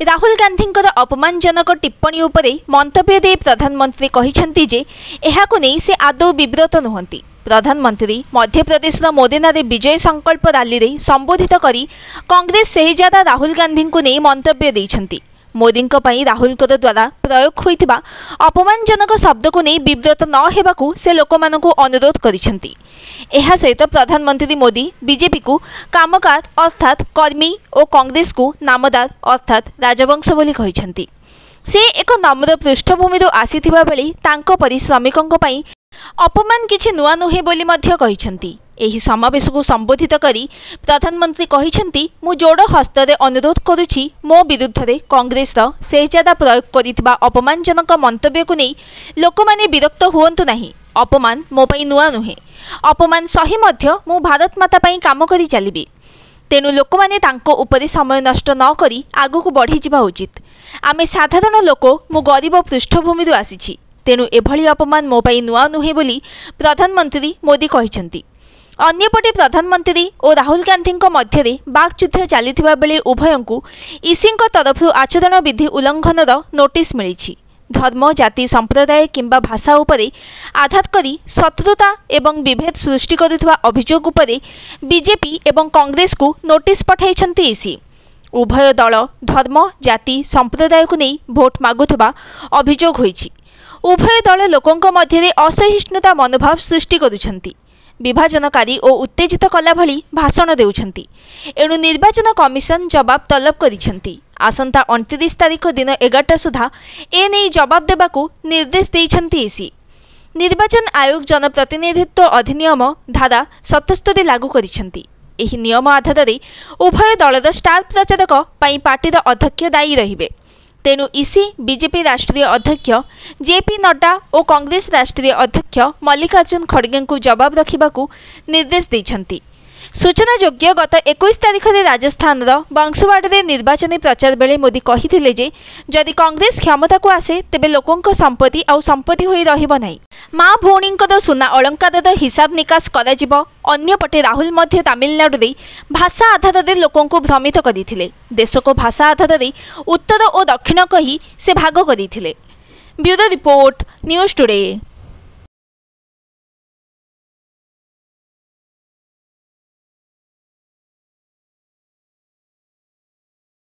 राहुल गांधी अपमानजनक टिप्पणी उपरे मंतव्य दे प्रधानमंत्री कहिसेंति जे एहाकु नै से आदौ विब्रत नुहंती। प्रधानमंत्री मध्य प्रदेश मोदेनारे विजय संकल्प रैली रे संबोधित करी कांग्रेस शहजादा राहुल गांधी को नै मंतव्य दैछंती। मोदी राहुल द्वारा प्रयोग होइतिबा अपमानजनक शब्द को नहीं विब्रत न हेबाकु से लोकमानकु अनुरोध करिसेंती। एहा सहित प्रधानमंत्री मोदी बीजेपी को कामकार अर्थात कर्मी और कांग्रेस को नामदार अर्थात राजवंश बोली कहिसेंती। से एक नम्र पृष्ठभूमि आसीथिबा बेले तांको परि श्रमिकंको पई अपमान किछि नुआ नुहे बोली मध्य कहिसेंती। एही समावेश को संबोधित करी प्रधानमंत्री कहिसेंती मु जोड़ हस्तरे अनुरोध करुछि मो विरुद्ध रे कांग्रेस शहजादा प्रयोग करिथिबा अपमानजनक मंतव्य को नहीं लोकमाने विरक्त हुअन्तु नाही। अपमान मो पई नुआ नुहे, अपमान सही मध्य मु भारत माता पई काम करी चलिबी। तेणु लोकमाने तांको उपरे समय नष्ट न करी आगु बढ़ी जिबा उचित। आमे साधारण लोक मु गरीब पृष्ठभूमि आसीछि, तेणु एभली अपमान मो पई नुआ नुहे बोली प्रधानमंत्री मोदी कहिसेंती। अन्यपटे प्रधानमंत्री और राहुल गांधी मध्य बाक्युद्ध चलता बेले उभयंकु ईसी तरफ आचरण विधि उल्लंघन नोटिस मिली। धर्म जाति संप्रदाय किंबा भाषा उपरे आधार करी शत्रुता एवं विभेद सृष्टि करुवा अभियोग उपरे बीजेपी एवं कांग्रेस को नोटिस पठाइछंती ईसी। उभय दल धर्म जाति संप्रदाय को नहीं भोट मागुवा अभियोग होइछि। उभय दल लोकों मध्य असहिष्णुता मनोभाव सृष्टि करुछंती, विभाजनकारी और उत्तेजित कला भली भाषण देउछंती। एणु निर्वाचन कमिशन जवाब तलब करिछंती। आसंता 29 तारीख दिन 11टा सुधा एने जवाब देबाकू निर्देश देइछंती ईसी। निर्वाचन आयोग जनप्रतिनिधित्व अधिनियम धारा 77 लागू करिछंती। एही नियम आधार रे उभय दलर स्टार प्रचारक पई पार्टीर अध्यक्ष दायी रहिबे। तेणु ईसी बीजेपी राष्ट्रीय अध्यक्ष जेपी नड्डा और कांग्रेस राष्ट्रीय अध्यक्ष मल्लिकार्जुन खड़गे को जवाब रखा निर्देश देइछंती। सूचना योग्य गत 21 तारीख में राजस्थान बंसवाड़ा रे निर्वाचन प्रचार बेले मोदी कहिथिले जे जदि कांग्रेस क्षमता को आसे तेबे लोकों संपत्ति आउ संपत्ति होई रहिबो नाही। माँ भौणींकर सुना अलंकार हिसाब निकास करा। अन्यपटे राहुल मध्य तमिलनाडु रे भाषा आधार रे लोकों को भ्रमित करिथिले। देश को भाषा आधार रे उत्तर और दक्षिण कही से भाग करिथिले। Bureau report News today.